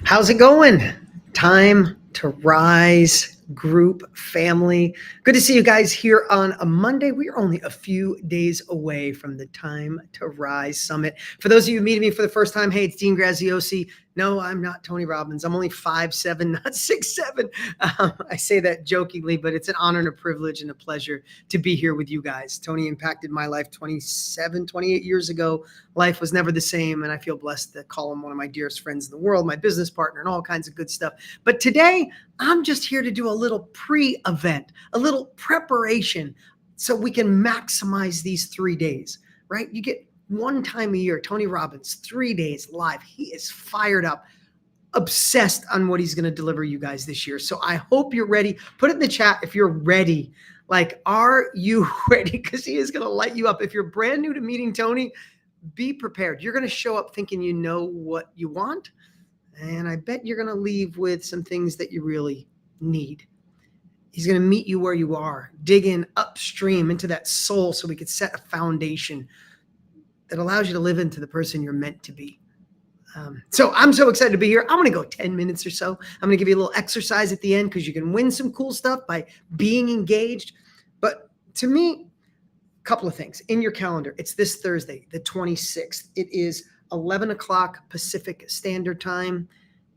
How's it going? Time to rise, group, family. Good to see you guys here on a Monday. We are only a few days away from the Time to Rise Summit. For those of you meeting me for the first time, hey, it's Dean Graziosi. No, I'm not Tony Robbins. I'm only 5'7", not 6'7". I say that jokingly, but it's an honor and a privilege and a pleasure to be here with you guys. Tony impacted my life 28 years ago. Life was never the same, and I feel blessed to call him one of my dearest friends in the world, my business partner, and all kinds of good stuff. But today, I'm just here to do a little pre-event, a little preparation so we can maximize these 3 days, right? You get one time a year, Tony Robbins, 3 days live. He is fired up, obsessed on what he's going to deliver you guys this year. So I hope you're ready. Put it in the chat if you're ready. Like, are you ready? Because he is going to light you up. If you're brand new to meeting Tony, be prepared. You're going to show up thinking you know what you want. And I bet you're going to leave with some things that you really need. He's going to meet you where you are, dig in upstream into that soul so we could set a foundation that allows you to live into the person you're meant to be. So I'm so excited to be here. I'm going to go 10 minutes or so. I'm going to give you a little exercise at the end because you can win some cool stuff by being engaged. But to me, a couple of things in your calendar. It's this Thursday, the 26th. It is 11 o'clock Pacific Standard Time.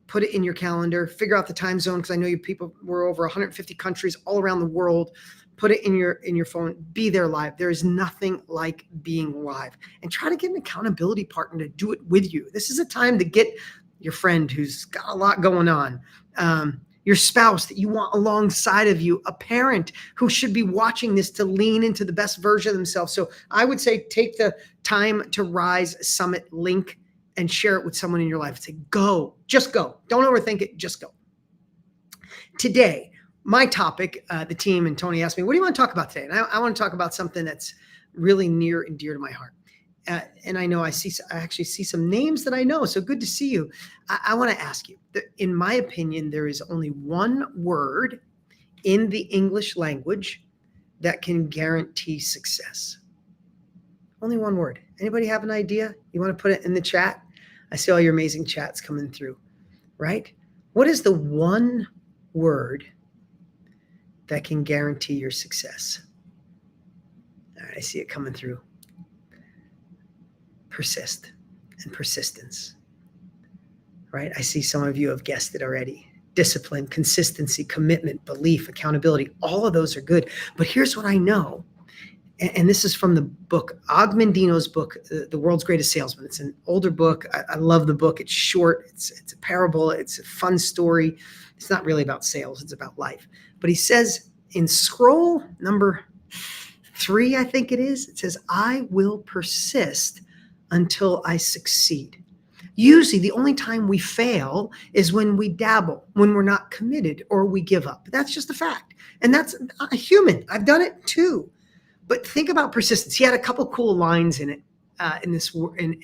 Put it in your calendar. Figure out the time zone because I know you people were over 150 countries all around the world. Put it in your phone. Be there live. There is nothing like being live. And try to get an accountability partner to do it with you. This is a time to get your friend who's got a lot going on, your spouse that you want alongside of you, a parent who should be watching this to lean into the best version of themselves. So I would say take the Time to Rise Summit link and share it with someone in your life. Say, go, just go. Don't overthink it, just go. Today, my topic, the team and Tony asked me, what do you want to talk about today? And I want to talk about something that's really near and dear to my heart. And I know I actually see some names that I know. So good to see you. I want to ask you, in my opinion, there is only one word in the English language that can guarantee success. Only one word. Anybody have an idea? You want to put it in the chat? I see all your amazing chats coming through, right? What is the one word that can guarantee your success? All right, I see it coming through. Persist and persistence, right? I see some of you have guessed it already. Discipline, consistency, commitment, belief, accountability, all of those are good. But here's what I know, and this is from the book, Og Mandino's book, The World's Greatest Salesman. It's an older book. I love the book. It's short. It's a parable. It's a fun story. It's not really about sales. It's about life. But he says in scroll number 3, I think it is, it says, I will persist until I succeed. Usually the only time we fail is when we dabble, when we're not committed or we give up. That's just a fact. And that's a human. I've done it too. But think about persistence. He had a couple cool lines in it, in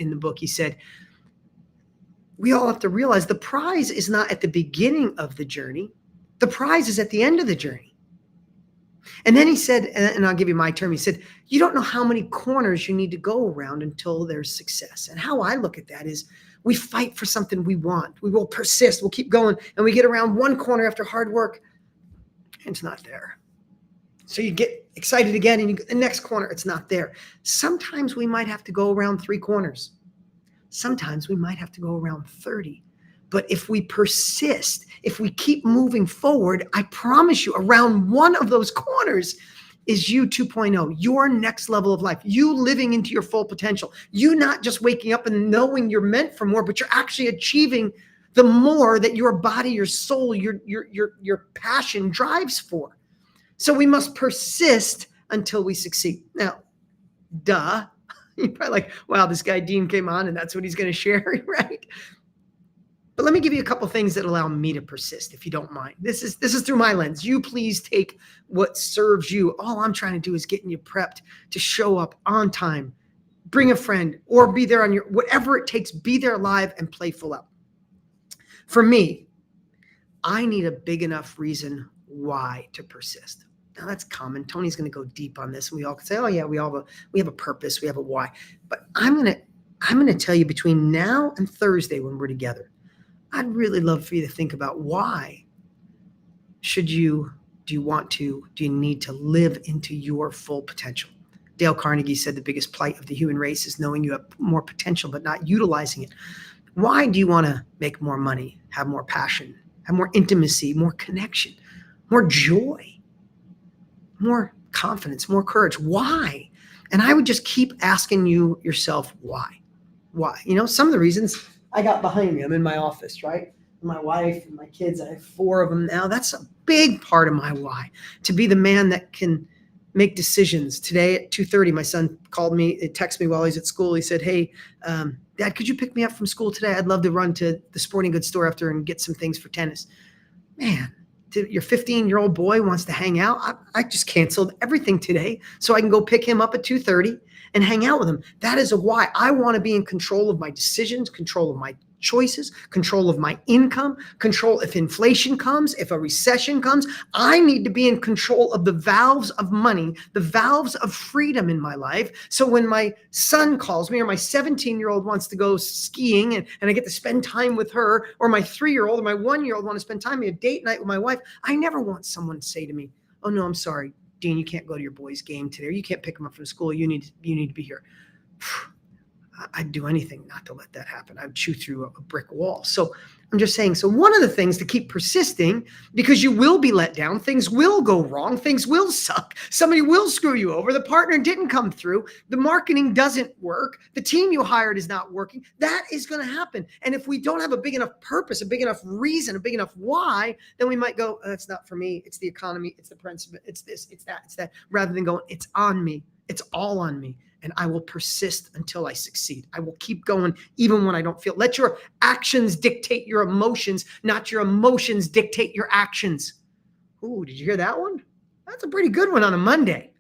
the book. He said, we all have to realize the prize is not at the beginning of the journey. The prize is at the end of the journey. And then he said, and I'll give you my term, he said, you don't know how many corners you need to go around until there's success. And how I look at that is we fight for something we want. We will persist. We'll keep going. And we get around one corner after hard work, and it's not there. So you get excited again, and you get the next corner, it's not there. Sometimes we might have to go around 3 corners. Sometimes we might have to go around 30. But if we persist, if we keep moving forward, I promise you, around one of those corners is you 2.0, your next level of life, you living into your full potential, you not just waking up and knowing you're meant for more, but you're actually achieving the more that your body, your soul, your passion drives for. So we must persist until we succeed. Now, duh. You're probably like, wow, this guy Dean came on and that's what he's going to share, right? But let me give you a couple things that allow me to persist, if you don't mind. This is through my lens. You please take what serves you. All I'm trying to do is getting you prepped to show up on time, bring a friend, or be there on your, whatever it takes, be there live and play full out. For me, I need a big enough reason why to persist. Now that's common. Tony's going to go deep on this, and we all can say, "Oh yeah, we have a purpose, we have a why." But I'm going to tell you between now and Thursday when we're together, I'd really love for you to think about why do you need to live into your full potential? Dale Carnegie said the biggest plight of the human race is knowing you have more potential but not utilizing it. Why do you want to make more money, have more passion, have more intimacy, more connection, more joy, more confidence, more courage? Why? And I would just keep asking yourself, why? Why? Some of the reasons I got behind me, I'm in my office, right? My wife and my kids, I have 4 of them now. That's a big part of my why, to be the man that can make decisions. Today at 2:30, my son called me, texted me while he's at school. He said, hey, Dad, could you pick me up from school today? I'd love to run to the sporting goods store after and get some things for tennis. Man, your 15-year-old boy wants to hang out. I just canceled everything today so I can go pick him up at 2:30 and hang out with him. That is a why. I want to be in control of my decisions, control of my choices, control of my income, control if inflation comes, if a recession comes. I need to be in control of the valves of money, the valves of freedom in my life. So when my son calls me or my 17-year-old wants to go skiing and I get to spend time with her, or my 3-year-old or my 1-year-old want to spend time with a date night with my wife, I never want someone to say to me, oh no, I'm sorry, Dean, you can't go to your boy's game today, or you can't pick him up from school. You need to be here. I'd do anything not to let that happen. I'd chew through a brick wall. So I'm just saying, so one of the things to keep persisting, because you will be let down, things will go wrong, things will suck, somebody will screw you over, the partner didn't come through, the marketing doesn't work, the team you hired is not working. That is going to happen. And if we don't have a big enough purpose, a big enough reason, a big enough why, then we might go, oh, it's not for me. It's the economy. It's the principle. It's this, it's that, rather than going, it's on me. It's all on me. And I will persist until I succeed. I will keep going even when I don't feel. Let your actions dictate your emotions, not your emotions dictate your actions. Ooh, did you hear that one? That's a pretty good one on a Monday.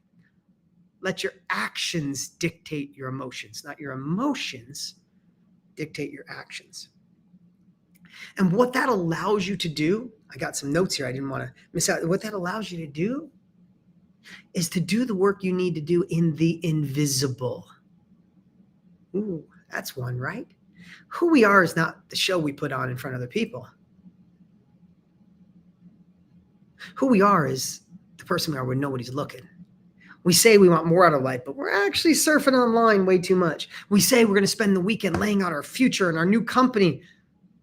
Let your actions dictate your emotions, not your emotions dictate your actions. And what that allows you to do, I got some notes here I didn't want to miss out. What that allows you to do is to do the work you need to do in the invisible. Ooh, that's one, right? Who we are is not the show we put on in front of other people. Who we are is the person we are when nobody's looking. We say we want more out of life, but we're actually surfing online way too much. We say we're going to spend the weekend laying out our future and our new company,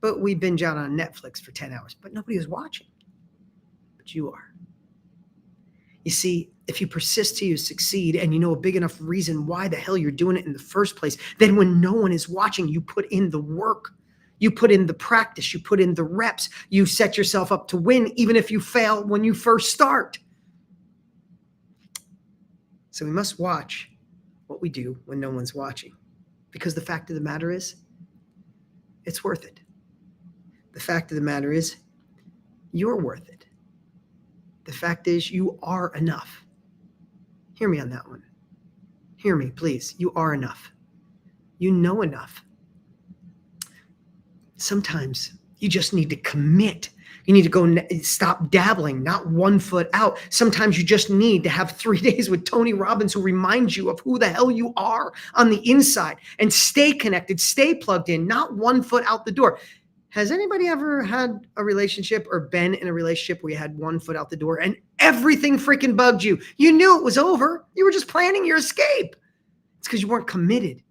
but we binge out on Netflix for 10 hours, but nobody is watching. But you are. You see, if you persist till you succeed and you know a big enough reason why the hell you're doing it in the first place, then when no one is watching, you put in the work, you put in the practice, you put in the reps, you set yourself up to win, even if you fail when you first start. So we must watch what we do when no one's watching, because the fact of the matter is, it's worth it. The fact of the matter is, you're worth it. The fact is, you are enough. Hear me on that one. Hear me, please. You are enough. You know enough. Sometimes you just need to commit. You need to go stop dabbling, not 1 foot out. Sometimes you just need to have 3 days with Tony Robbins, who reminds you of who the hell you are on the inside, and stay connected, stay plugged in, not 1 foot out the door. Has anybody ever had a relationship or been in a relationship where you had 1 foot out the door and everything freaking bugged you? You knew it was over. You were just planning your escape. It's because you weren't committed.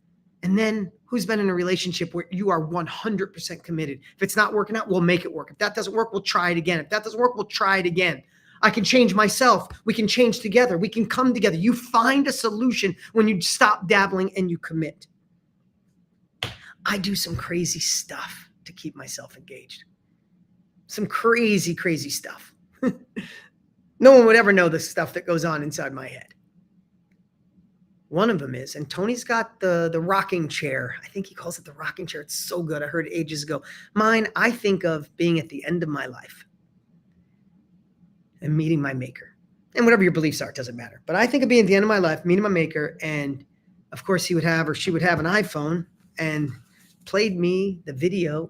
And then who's been in a relationship where you are 100% committed? If it's not working out, we'll make it work. If that doesn't work, we'll try it again. If that doesn't work, we'll try it again. I can change myself. We can change together. We can come together. You find a solution when you stop dabbling and you commit. I do some crazy stuff to keep myself engaged. Some crazy, crazy stuff. No one would ever know the stuff that goes on inside my head. One of them is, and Tony's got the rocking chair. I think he calls it the rocking chair. It's so good. I heard it ages ago. Mine, I think of being at the end of my life and meeting my maker. And whatever your beliefs are, it doesn't matter. But I think of being at the end of my life, meeting my maker, and of course he would have, or she would have, an iPhone and played me the video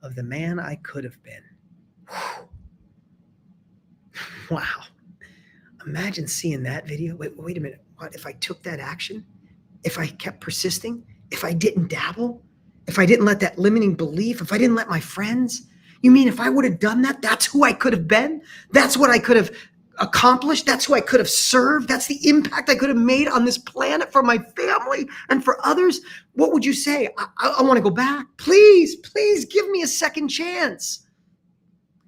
of the man I could have been. Whew. Wow. Imagine seeing that video. Wait a minute. What if I took that action? If I kept persisting? If I didn't dabble? If I didn't let that limiting belief, if I didn't let my friends, you mean if I would have done that, that's who I could have been? That's what I could have accomplished? That's who I could have served? That's the impact I could have made on this planet for my family and for others? What would you say? I want to go back. Please, please give me a second chance.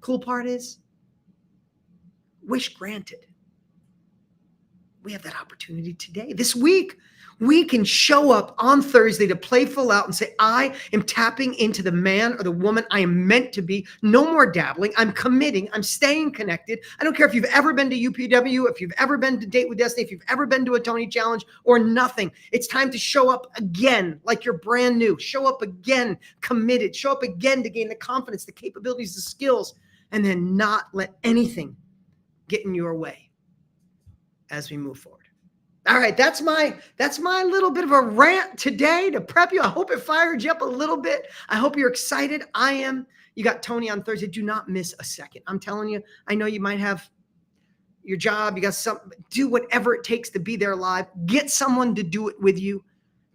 Cool part is, wish granted. We have that opportunity today. This week, we can show up on Thursday to play full out and say, I am tapping into the man or the woman I am meant to be. No more dabbling. I'm committing. I'm staying connected. I don't care if you've ever been to UPW, if you've ever been to Date with Destiny, if you've ever been to a Tony Challenge or nothing. It's time to show up again like you're brand new. Show up again committed. Show up again to gain the confidence, the capabilities, the skills, and then not let anything get in your way as we move forward. All right, that's my little bit of a rant today to prep you. I hope it fired you up a little bit. I hope you're excited. I am. You got Tony on Thursday. Do not miss a second. I'm telling you, I know you might have your job. You got something. Do whatever it takes to be there live. Get someone to do it with you.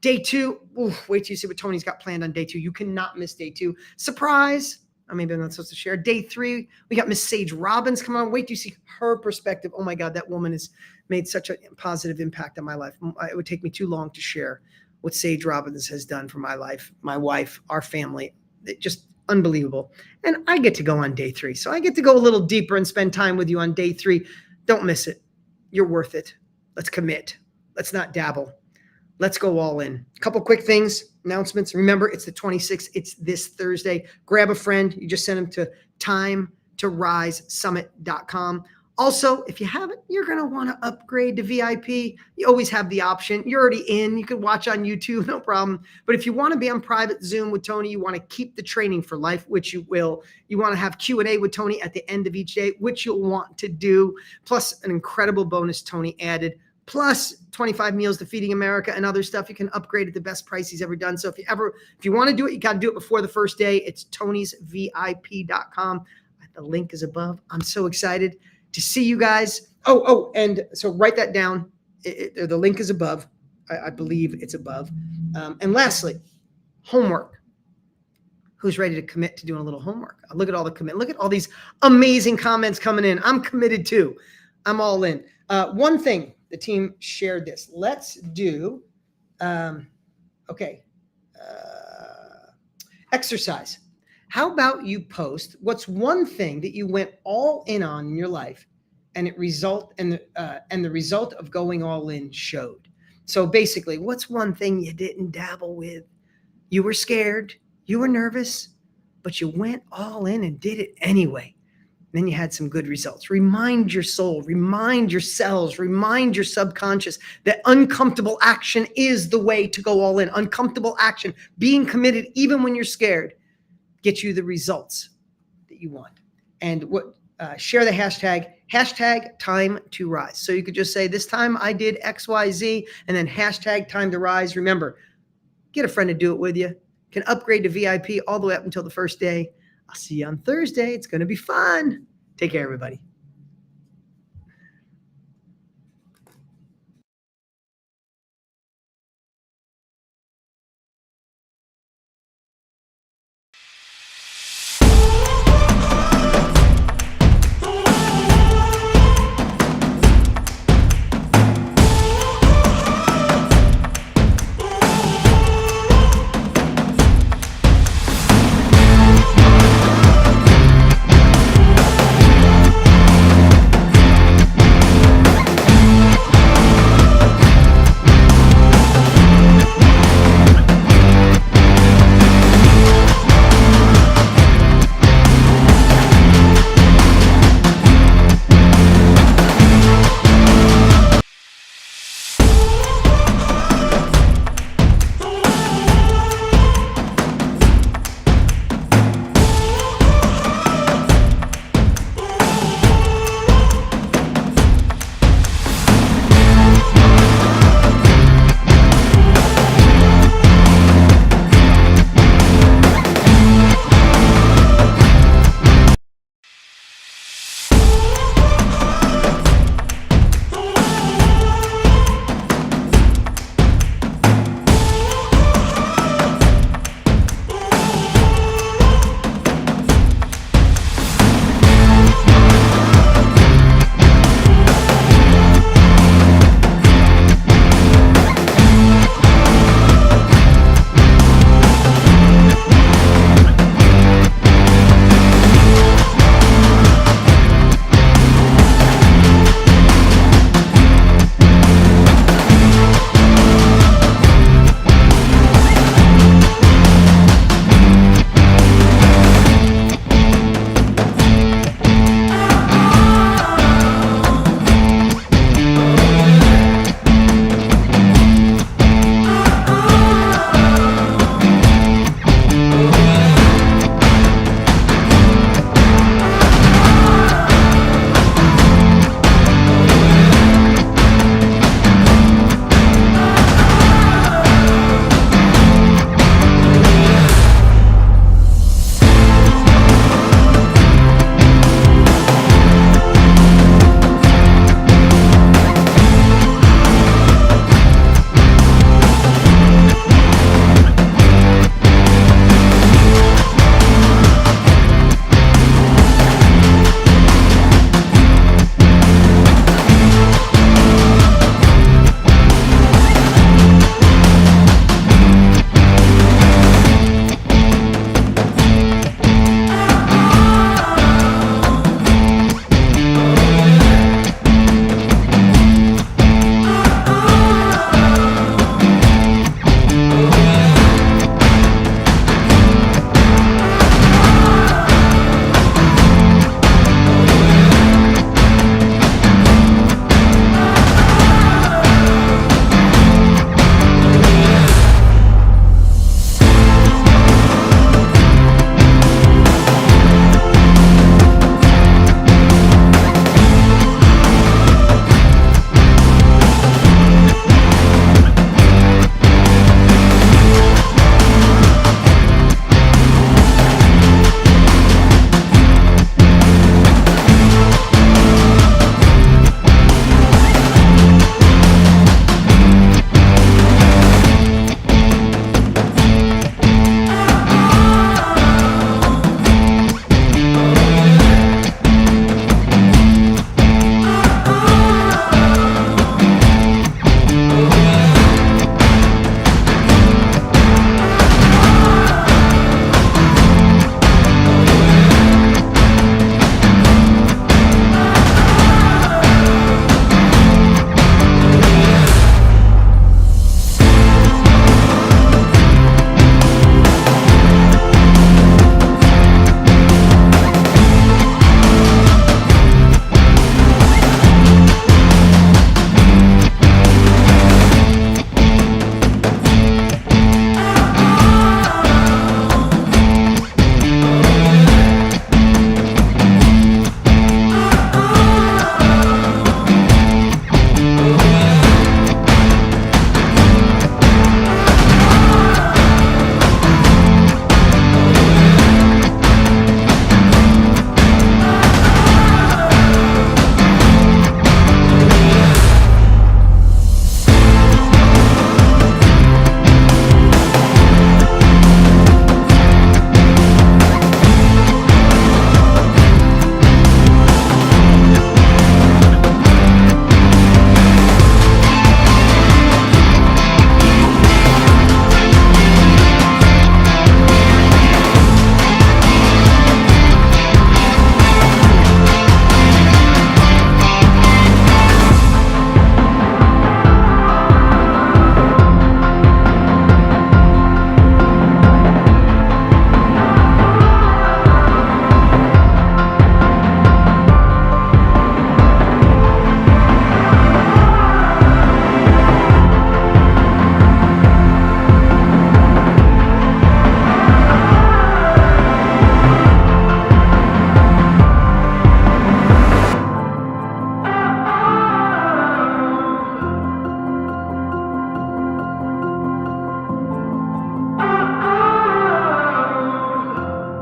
Day 2, wait till you see what Tony's got planned on day 2. You cannot miss day 2. Surprise. Maybe I'm not supposed to share. Day 3, we got Miss Sage Robbins coming on. Wait till you see her perspective. Oh my God, that woman has made such a positive impact on my life. It would take me too long to share what Sage Robbins has done for my life, my wife, our family. Just unbelievable. And I get to go on day 3. So I get to go a little deeper and spend time with you on day 3. Don't miss it. You're worth it. Let's commit. Let's not dabble. Let's go all in. A couple quick things, announcements. Remember, it's the 26th. It's this Thursday. Grab a friend. You just send them to timetorisesummit.com. Also, if you haven't, you're going to want to upgrade to VIP. You always have the option. You're already in. You can watch on YouTube, no problem. But if you want to be on private Zoom with Tony, you want to keep the training for life, which you will. You want to have Q&A with Tony at the end of each day, which you'll want to do. Plus an incredible bonus Tony added. Plus 25 meals to Feeding America and other stuff. You can upgrade at the best price he's ever done. So if you want to do it, you got to do it before the first day. It's tonysvip.com. The link is above. I'm so excited to see you guys. And so write that down. The link is above. I believe it's above. And lastly, homework. Who's ready to commit to doing a little homework? Look at all the commit. Look at all these amazing comments coming in. I'm committed too. I'm all in. One thing, the team shared this. Let's do, exercise. How about you post what's one thing that you went all in on in your life, and the result of going all in showed? So basically, what's one thing you didn't dabble with? You were scared, you were nervous, but you went all in and did it anyway. Then you had some good results. Remind your soul, remind your cells, remind your subconscious that uncomfortable action is the way to go all in. Uncomfortable action, being committed even when you're scared, get you the results that you want. And share the hashtag time to rise. So you could just say, this time I did XYZ, and then hashtag time to rise. Remember, get a friend to do it with you. Can upgrade to VIP all the way up until the first day. I'll see you on Thursday. It's going to be fun. Take care, everybody.